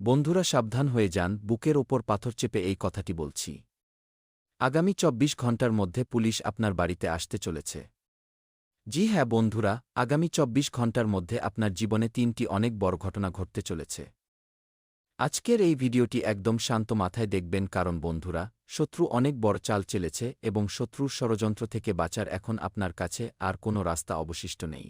বন্ধুরা সাবধান হয়ে যান, বুকের ওপর পাথর চেপে এই কথাটি বলছি। আগামী ২৪ ঘণ্টার মধ্যে পুলিশ আপনার বাড়িতে আসতে চলেছে। জি হ্যাঁ বন্ধুরা, আগামী ২৪ ঘণ্টার মধ্যে আপনার জীবনে ৩টি অনেক বড় ঘটনা ঘটতে চলেছে। আজকের এই ভিডিওটি একদম শান্ত মাথায় দেখবেন, কারণ বন্ধুরা, শত্রু অনেক বড় চাল চেলেছে এবং শত্রুর ষড়যন্ত্র থেকে বাঁচার এখন আপনার কাছে আর কোনো রাস্তা অবশিষ্ট নেই।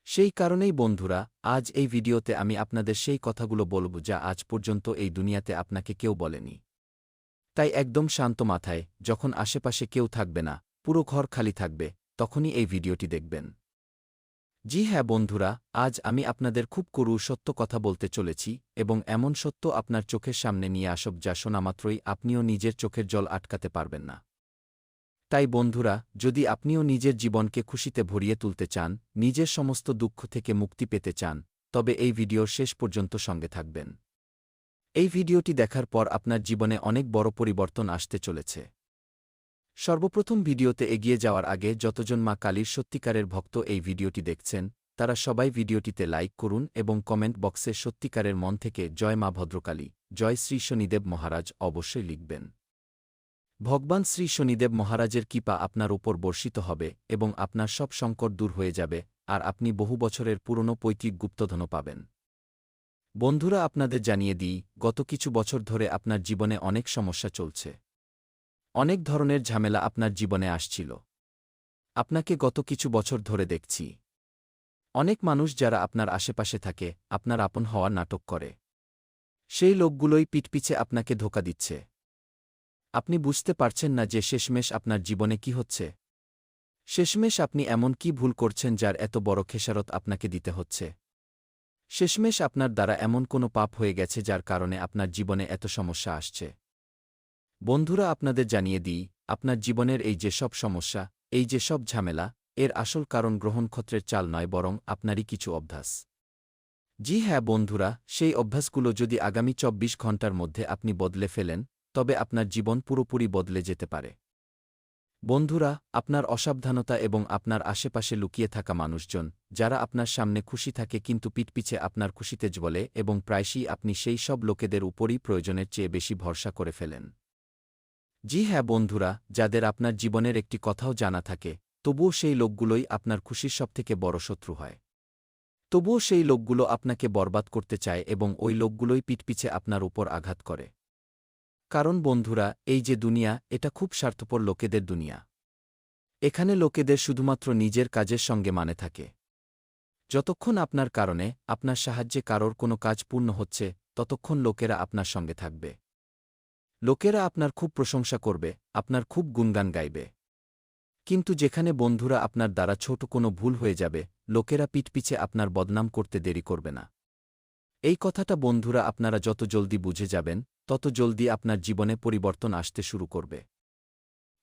সেই কারণেই বন্ধুরা, আজ এই ভিডিওতে আমি আপনাদের সেই কথাগুলো বলব যা আজ পর্যন্ত এই দুনিয়াতে আপনাকে কেউ বলেনি। তাই একদম শান্ত মাথায়, যখন আশেপাশে কেউ থাকবে না, পুরো ঘর খালি থাকবে, তখনই এই ভিডিওটি দেখবেন। জি হ্যাঁ বন্ধুরা, আজ আমি আপনাদের খুব করু সত্য কথা বলতে চলেছি এবং এমন সত্য আপনার চোখের সামনে নিয়ে আসব যা শোনামাত্রই আপনিও নিজের চোখের জল আটকাতে পারবেন না। তাই বন্ধুরা, যদি আপনিও নিজের জীবনকে খুশিতে ভরিয়ে তুলতে চান, নিজের সমস্ত দুঃখ থেকে মুক্তি পেতে চান, তবে এই ভিডিওর শেষ পর্যন্ত সঙ্গে থাকবেন। এই ভিডিওটি দেখার পর আপনার জীবনে অনেক বড় পরিবর্তন আসতে চলেছে। সর্বপ্রথম ভিডিওতে এগিয়ে যাওয়ার আগে যতজন মা কালীর সত্যিকারের ভক্ত এই ভিডিওটি দেখছেন, তারা সবাই ভিডিওটিতে লাইক করুন এবং কমেন্ট বক্সে সত্যিকারের মন থেকে জয় মা ভদ্রকালী, জয় শ্রী শনিদেব মহারাজ অবশ্যই লিখবেন। ভগবান শ্রী শনিদেব মহারাজের কৃপা আপনার উপর বর্ষিত হবে এবং আপনার সব সংকট দূর হয়ে যাবে, আর আপনি বহু বছরের পুরনো পৈতৃক গুপ্তধন পাবেন। বন্ধুরা, আপনাদের জানিয়ে দিই, গত কিছু বছর ধরে আপনার জীবনে অনেক সমস্যা চলছে। অনেক ধরনের ঝামেলা আপনার জীবনে আসছিল। আপনাকে গত কিছু বছর ধরে দেখছি। অনেক মানুষ যারা আপনার আশেপাশে থাকে, আপনার আপন হওয়ার নাটক করে। সেই লোকগুলোই পিঠপিছে আপনাকে ধোঁকা দিচ্ছে। আপনি বুঝতে পারছেন না যে শেষমেশ আপনার জীবনে কি হচ্ছে। শেষমেশ আপনি এমন কি ভুল করছেন যার এত বড় খেসারত আপনাকে দিতে হচ্ছে। শেষমেশ আপনার দ্বারা এমন কোনো পাপ হয়ে গেছে যার কারণে আপনার জীবনে এত সমস্যা আসছে। বন্ধুরা, আপনাদের জানিয়ে দিই, আপনার জীবনের এই যে সব সমস্যা, এই যে সব ঝামেলা, এর আসল কারণ গ্রহণক্ষত্রের চাল নয়, বরং আপনারই কিছু অভ্যাস। জি হ্যাঁ বন্ধুরা, সেই অভ্যাসগুলো যদি আগামী ২৪ ঘণ্টার মধ্যে আপনি বদলে ফেলেন, তবে আপনার জীবন পুরোপুরি বদলে যেতে পারে। বন্ধুরা, আপনার অসাবধানতা এবং আপনার আশেপাশে লুকিয়ে থাকা মানুষজন, যারা আপনার সামনে খুশি থাকে কিন্তু পিঠপিছে আপনার খুশিতে জ্বলে, এবং প্রায়শই আপনি সেই সব লোকেদের উপরই প্রয়োজনের চেয়ে বেশি ভরসা করে ফেলেন। জি হ্যাঁ বন্ধুরা, যাদের আপনার জীবনের একটি কথাও জানা থাকে, তবুও সেই লোকগুলোই আপনার খুশির সবথেকে বড় শত্রু হয়। তবুও সেই লোকগুলো আপনাকে বরবাদ করতে চায় এবং ওই লোকগুলোই পিঠপিছে আপনার উপর আঘাত করে। কারণ বন্ধুরা, এই যে দুনিয়া, এটা খুব স্বার্থপর লোকেদের দুনিয়া। এখানে লোকেদের শুধুমাত্র নিজের কাজের সঙ্গে মানে থাকে। যতক্ষণ আপনার কারণে, আপনার সাহায্যে কারোর কোনো কাজ পূর্ণ হচ্ছে, ততক্ষণ লোকেরা আপনার সঙ্গে থাকবে। লোকেরা আপনার খুব প্রশংসা করবে, আপনার খুব গুণগান গাইবে। কিন্তু যেখানে বন্ধুরা আপনার দ্বারা ছোট কোনো ভুল হয়ে যাবে, লোকেরা পিঠপিছে আপনার বদনাম করতে দেরি করবে না। এই কথাটা বন্ধুরা আপনারা যত জলদি বুঝে যাবেন, তত জলদি আপনার জীবনে পরিবর্তন আসতে শুরু করবে।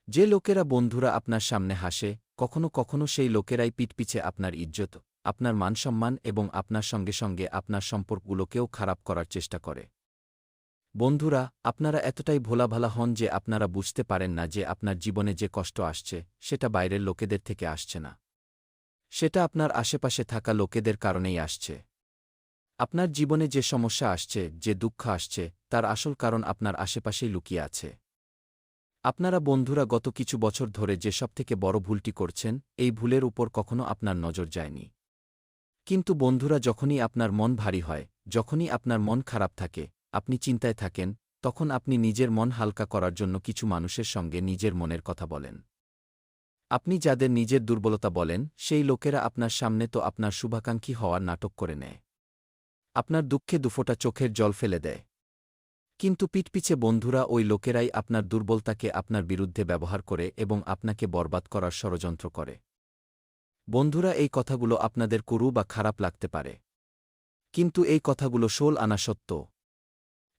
যে লোকেরা বন্ধুরা আপনার সামনে হাসে, কখনো কখনো সেই লোকেরাই পিঠপিছে আপনার ইজ্জত, আপনার মানসম্মান এবং আপনার সঙ্গে সঙ্গে আপনার সম্পর্কগুলোকেও খারাপ করার চেষ্টা করে। বন্ধুরা, আপনারা এতটাই ভোলাভালা হন যে আপনারা বুঝতে পারেন না যে আপনার জীবনে যে কষ্ট আসছে, সেটা বাইরের লোকেদের থেকে আসছে না। সেটা আপনার আশেপাশে থাকা লোকেদের কারণেই আসছে। আপনার জীবনে যে সমস্যা আসছে, যে দুঃখ আসছে, তার আসল কারণ আপনার আশেপাশেই লুকিয়ে আছে। আপনারা বন্ধুরা গত কিছু বছর ধরে যে সবথেকে বড় ভুলটি করছেন, এই ভুলের উপর কখনো আপনার নজর যায়নি। কিন্তু বন্ধুরা, যখনই আপনার মন ভারী হয়, যখনই আপনার মন খারাপ থাকে, আপনি চিন্তায় থাকেন, তখন আপনি নিজের মন হালকা করার জন্য কিছু মানুষের সঙ্গে নিজের মনের কথা বলেন। আপনি যাদের নিজের দুর্বলতা বলেন, সেই লোকেরা আপনার সামনে তো আপনার শুভাকাঙ্ক্ষী হওয়ার নাটক করে নেয়। আপনার দুঃখে দুফোঁটা চোখের জল ফেলে দেয়। কিন্তু পিঠপিছে বন্ধুরা ওই লোকেরাই আপনার দুর্বলতাকে আপনার বিরুদ্ধে ব্যবহার করে এবং আপনাকে বরবাদ করার ষড়যন্ত্র করে। বন্ধুরা, এই কথাগুলো আপনাদের করু বা খারাপ লাগতে পারে, কিন্তু এই কথাগুলো ষোল আনা সত্য।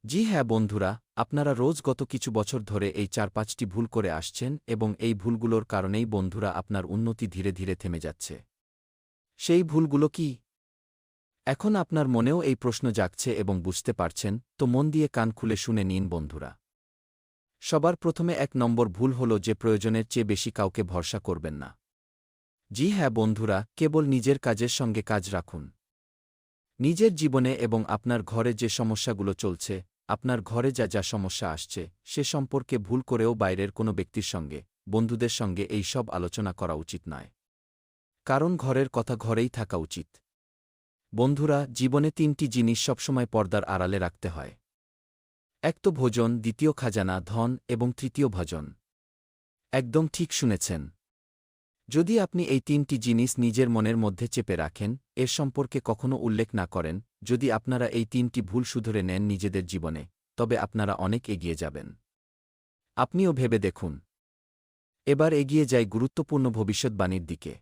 জি হ্যাঁ বন্ধুরা, আপনারা রোজ গত কিছু বছর ধরে এই ৪-৫টি ভুল করে আসছেন এবং এই ভুলগুলোর কারণেই বন্ধুরা আপনার উন্নতি ধীরে ধীরে থেমে যাচ্ছে। সেই ভুলগুলো কি? এখন আপনার মনেও এই প্রশ্ন জাগছে এবং বুঝতে পারছেন, তো মন দিয়ে কান খুলে শুনে নিন বন্ধুরা। সবার প্রথমে ১ নম্বর ভুল হল যে প্রয়োজনের চেয়ে বেশি কাউকে ভরসা করবেন না। জি হ্যাঁ বন্ধুরা, কেবল নিজের কাজের সঙ্গে কাজ রাখুন। নিজের জীবনে এবং আপনার ঘরে যে সমস্যাগুলো চলছে, আপনার ঘরে যা যা সমস্যা আসছে, সে সম্পর্কে ভুল করেও বাইরের কোনো ব্যক্তির সঙ্গে, বন্ধুদের সঙ্গে এই সব আলোচনা করা উচিত নয়। কারণ ঘরের কথা ঘরেই থাকা উচিত। বন্ধুরা, জীবনে ৩টি জিনিস সবসময় পর্দার আড়ালে রাখতে হয়। এক তো ভোজন, দ্বিতীয় খাজানা, ধন এবং তৃতীয় ভজন। একদম ঠিক শুনেছেন। যদি আপনি এই ৩টি জিনিস নিজের মনের মধ্যে চেপে রাখেন, এর সম্পর্কে কখনো উল্লেখ না করেন, যদি আপনারা এই ৩টি ভুল শুধরে নেন নিজেদের জীবনে, তবে আপনারা অনেক এগিয়ে যাবেন। আপনিও ভেবে দেখুন। এবার এগিয়ে যাই গুরুত্বপূর্ণ ভবিষ্যৎবাণীর দিকে।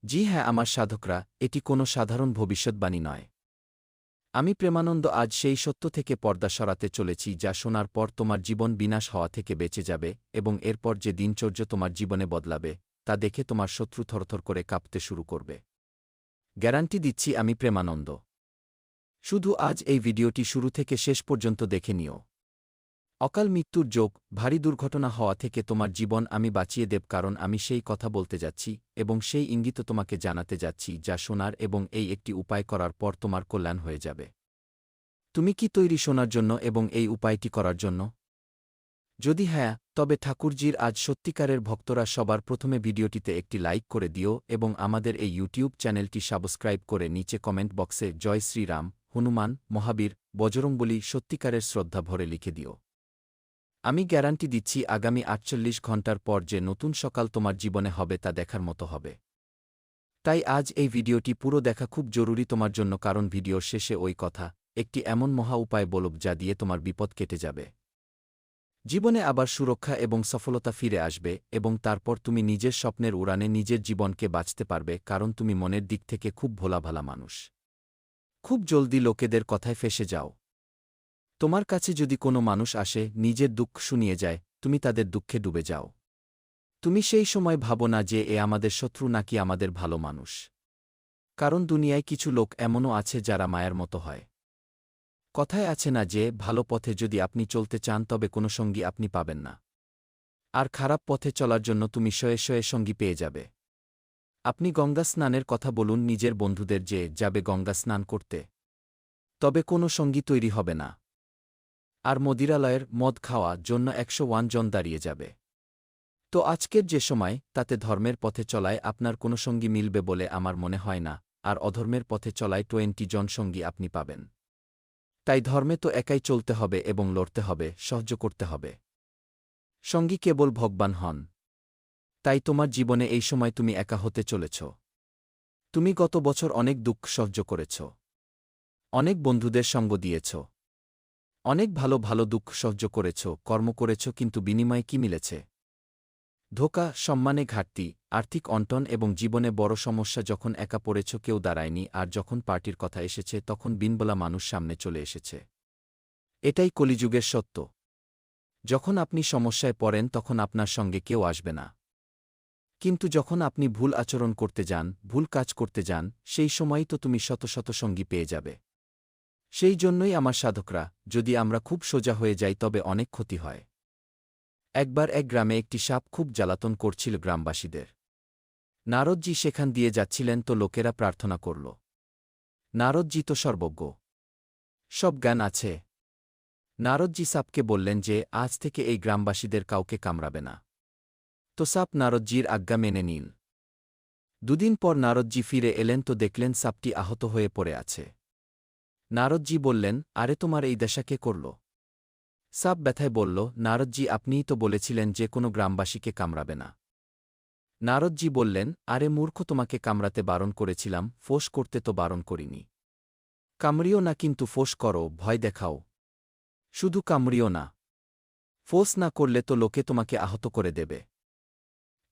জি হ্যাঁ আমার সাধকরা, এটি কোনো সাধারণ ভবিষ্যৎবাণী নয়। আমি প্রেমানন্দ আজ সেই সত্য থেকে পর্দা সরাতে চলেছি যা শোনার পর তোমার জীবন বিনাশ হওয়া থেকে বেঁচে যাবে এবং এরপর যে দিনচর্য তোমার জীবনে বদলাবে, তা দেখে তোমার শত্রু থরথর করে কাঁপতে শুরু করবে। গ্যারান্টি দিচ্ছি আমি প্রেমানন্দ। শুধু আজ এই ভিডিওটি শুরু থেকে শেষ পর্যন্ত দেখে নিও। অকাল মৃত্যুর যোগ, ভারী দুর্ঘটনা হওয়া থেকে তোমার জীবন আমি বাঁচিয়ে দেব, কারণ আমি সেই কথা বলতে যাচ্ছি এবং সেই ইঙ্গিত তোমাকে জানাতে যাচ্ছি যা শোনার এবং এই একটি উপায় করার পর তোমার কল্যাণ হয়ে যাবে। তুমি কি তৈরি শোনার জন্য এবং এই উপায়টি করার জন্য? যদি হ্যাঁ, তবে ঠাকুরজির আজ সত্যিকারের ভক্তরা সবার প্রথমে ভিডিওটিতে একটি লাইক করে দিও এবং আমাদের এই ইউটিউব চ্যানেলটি সাবস্ক্রাইব করে নিচে কমেন্ট বক্সে জয় শ্রীরাম, হনুমান, মহাবীর, বজরংবলী সত্যিকারের শ্রদ্ধা ভরে লিখে দিও। আমি গ্যারান্টি দিচ্ছি আগামী ৪৮ ঘণ্টার পর যে নতুন সকাল তোমার জীবনে হবে তা দেখার মতো হবে। তাই আজ এই ভিডিওটি পুরো দেখা খুব জরুরি তোমার জন্য, কারণ ভিডিওর শেষে ওই কথা, একটি এমন মহা উপায় বলব যা দিয়ে তোমার বিপদ কেটে যাবে। জীবনে আবার সুরক্ষা এবং সফলতা ফিরে আসবে এবং তারপর তুমি নিজের স্বপ্নের উড়ানে নিজের জীবনকে বাঁচতে পারবে, কারণ তুমি মনের দিক থেকে খুব ভোলাভালা মানুষ। খুব জলদি লোকেদের কথায় ফেঁসে যাও। তোমার কাছে যদি কোনো মানুষ আসে, নিজের দুঃখ শুনিয়ে যায়, তুমি তাদের দুঃখে ডুবে যাও। তুমি সেই সময় ভাবো না যে এ আমাদের শত্রু নাকি আমাদের ভালো মানুষ। কারণ দুনিয়ায় কিছু লোক এমনও আছে যারা মায়ের মতো হয়। কথায় আছে না যে ভালো পথে যদি আপনি চলতে চান তবে কোনো সঙ্গী আপনি পাবেন না, আর খারাপ পথে চলার জন্য তুমি শয়ে শয়ে সঙ্গী পেয়ে যাবে। আপনি গঙ্গা স্নানের কথা বলুন নিজের বন্ধুদের যে যাবে গঙ্গা স্নান করতে, তবে কোনো সঙ্গী তৈরি হবে না। আর মদিরালয়ের মদ খাওয়া জন্য ১০১ জন দাঁড়িয়ে যাবে। তো আজকের যে সময়, তাতে ধর্মের পথে চলায় আপনার কোনো সঙ্গী মিলবে বলে আমার মনে হয় না, আর অধর্মের পথে চলায় ২০ জন সঙ্গী আপনি পাবেন। তাই ধর্মে তো একাই চলতে হবে এবং লড়তে হবে, সহ্য করতে হবে। সঙ্গী কেবল ভগবান হন। তাই তোমার জীবনে এই সময় তুমি একা হতে চলেছ। তুমি গত বছর অনেক দুঃখ সহ্য করেছ, অনেক বন্ধুদের সঙ্গ দিয়েছ, অনেক ভালো ভালো দুঃখ সহ্য করেছ, কর্ম করেছ, কিন্তু বিনিময়ে কি মিলেছে? ধোঁকা, সম্মানে ঘাটতি, আর্থিক অন্টন এবং জীবনে বড় সমস্যা। যখন একা পড়েছ কেউ দাঁড়ায়নি, আর যখন পার্টির কথা এসেছে তখন বিনবলা মানুষ সামনে চলে এসেছে। এটাই কলিযুগের সত্য। যখন আপনি সমস্যায় পড়েন তখন আপনার সঙ্গে কেউ আসবে না, কিন্তু যখন আপনি ভুল আচরণ করতে যান, ভুল কাজ করতে যান, সেই সময়ই তো তুমি শত শত সঙ্গী পেয়ে যাবে। সেই জন্যই আমার সাধকরা, যদি আমরা খুব সোজা হয়ে যাই তবে অনেক ক্ষতি হয়। একবার এক গ্রামে একটি সাপ খুব জ্বালাতন করছিল গ্রামবাসীদের। নারদজি সেখান দিয়ে যাচ্ছিলেন তো লোকেরা প্রার্থনা করল, নারদজি তো সর্বজ্ঞ, সব জ্ঞান আছে। নারদজি সাপকে বললেন যে আজ থেকে এই গ্রামবাসীদের কাউকে কামড়াবে না। তো সাপ নারদজির আজ্ঞা মেনে নিল। দুদিন পর নারদজি ফিরে এলেন তো দেখলেন সাপটি আহত হয়ে পড়ে আছে। নারদজি বললেন, আরে তোমার এই দশা কে করল? সাপ ব্যথায় বলল, নারদজি আপনিই তো বলেছিলেন যে কোনো গ্রামবাসীকে কামড়াবে না। নারদজি বললেন, আরে মূর্খ, তোমাকে কামড়াতে বারণ করেছিলাম, ফোঁস করতে তো বারণ করিনি। কামড়িও না, কিন্তু ফোঁস করো, ভয় দেখাও। শুধু কামড়িও না, ফোঁস না করলে তো লোকে তোমাকে আহত করে দেবে।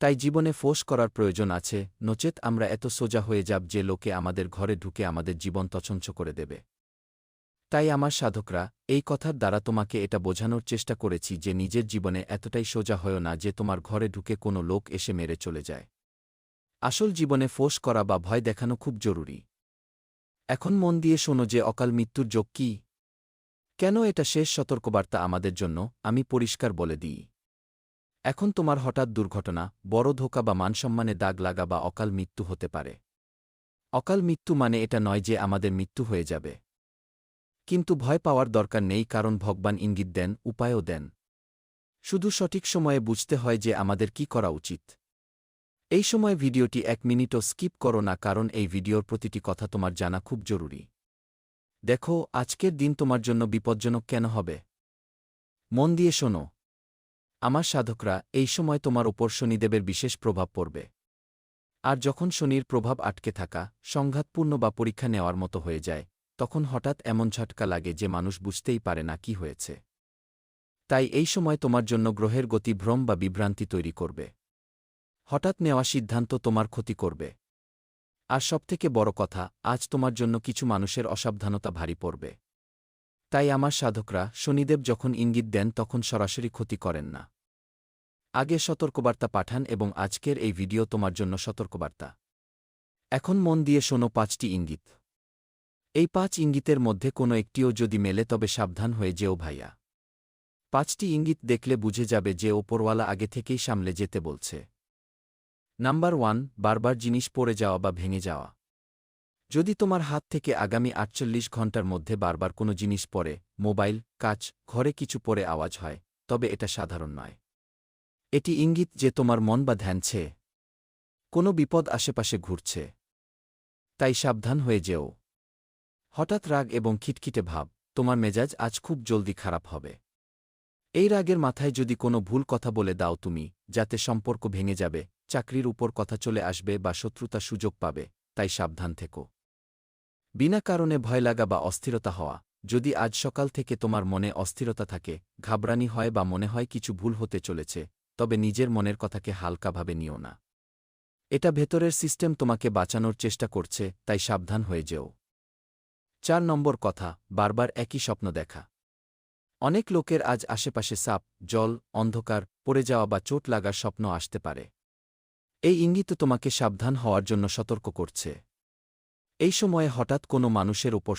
তাই জীবনে ফোঁস করার প্রয়োজন আছে, নচেত আমরা এত সোজা হয়ে যাব যে লোকে আমাদের ঘরে ঢুকে আমাদের জীবন তছঞ্ছ করে দেবে। তাই আমার সাধকরা, এই কথার দ্বারা তোমাকে এটা বোঝানোর চেষ্টা করেছি যে নিজের জীবনে এতটাই সোজা হয়ো না যে তোমার ঘরে ঢুকে কোনো লোক এসে মেরে চলে যায়। আসল জীবনে ফোঁস করা বা ভয় দেখানো খুব জরুরি। এখন মন দিয়ে শোনো যে অকাল মৃত্যুর যোগ কী, কেন এটা শেষ সতর্কবার্তা আমাদের জন্য, আমি পরিষ্কার বলে দিই। এখন তোমার হঠাৎ দুর্ঘটনা, বড় ধোঁকা বা মানসম্মানে দাগ লাগা বা অকাল মৃত্যু হতে পারে। অকাল মৃত্যু মানে এটা নয় যে আমাদের মৃত্যু হয়ে যাবে। কিন্তু ভয় পাওয়ার দরকার নেই, কারণ ভগবান ইঙ্গিত দেন, উপায়ও দেন। শুধু সঠিক সময়ে বুঝতে হয় যে আমাদের কি করা উচিত। এই সময় ভিডিওটি 1 মিনিটও স্কিপ করো না, কারণ এই ভিডিওর প্রতিটি কথা তোমার জানা খুব জরুরি। দেখো, আজকের দিন তোমার জন্য বিপজ্জনক কেন হবে। মন দিয়ে শোনো আমার সাধকরা, এই সময় তোমার ওপর শনিদেবের বিশেষ প্রভাব পড়বে। আর যখন শনির প্রভাব আটকে থাকা, সংঘাতপূর্ণ বা পরীক্ষা নেওয়ার মতো হয়ে যায়, তখন হঠাৎ এমন ঝটকা লাগে যে মানুষ বুঝতেই পারে না কি হয়েছে। তাই এই সময় তোমার জন্য গ্রহের গতি ভ্রম বা বিভ্রান্তি তৈরি করবে। হঠাৎ নেওয়া সিদ্ধান্ত তোমার ক্ষতি করবে। আর সবথেকে বড় কথা, আজ তোমার জন্য কিছু মানুষের অসাবধানতা ভারী পড়বে। তাই আমার সাধকরা, শনিদেব যখন ইঙ্গিত দেন তখন সরাসরি ক্ষতি করেন না। আগে সতর্কবার্তা পাঠান, এবং আজকের এই ভিডিও তোমার জন্য সতর্কবার্তা। এখন মন দিয়ে শোনো 5টি ইঙ্গিত। এই 5 ইঙ্গিতের মধ্যে কোনো একটিও যদি মেলে তবে সাবধান হয়ে যেও ভাইয়া। 5টি ইঙ্গিত দেখলে বুঝে যাবে যে ওপরওয়ালা আগে থেকেই সামলে যেতে বলছে। নাম্বার 1, বারবার জিনিস পড়ে যাওয়া বা ভেঙে যাওয়া। যদি তোমার হাত থেকে আগামী 48 ঘন্টার মধ্যে বারবার কোনো জিনিস পড়ে, মোবাইল, কাচ, ঘরে কিছু পড়ে আওয়াজ হয়, তবে এটা সাধারণ নয়। এটি ইঙ্গিত যে তোমার মন বা ধ্যানছে কোনো বিপদ আশেপাশে ঘুরছে। তাই সাবধান হয়ে যেও। হঠাৎ রাগ এবং খিটখিটে ভাব, তোমার মেজাজ আজ খুব জলদি খারাপ হবে। এই রাগের মাথায় যদি কোনো ভুল কথা বলে দাও তুমি, যাতে সম্পর্ক ভেঙে যাবে, চাকরির উপর কথা চলে আসবে বা শত্রুতা সুযোগ পাবে, তাই সাবধান থেকো। বিনা কারণে ভয় লাগা বা অস্থিরতা হওয়া, যদি আজ সকাল থেকে তোমার মনে অস্থিরতা থাকে, ঘাবড়ানি হয় বা মনে হয় কিছু ভুল হতে চলেছে, তবে নিজের মনের কথাকে হালকাভাবে নিও না। এটা ভেতরের সিস্টেম তোমাকে বাঁচানোর চেষ্টা করছে, তাই সাবধান হয়ে যেও। 4 নম্বর কথা, বারবার একই স্বপ্ন দেখা। অনেক লোকের আজ আশেপাশে সাপ, জল, অন্ধকার, পড়ে যাওয়া বা চোট লাগার স্বপ্ন আসতে পারে। এই ইঙ্গিত তোমাকে সাবধান হওয়ার জন্য সতর্ক করছে। এই সময়ে হঠাৎ কোনো মানুষের ওপর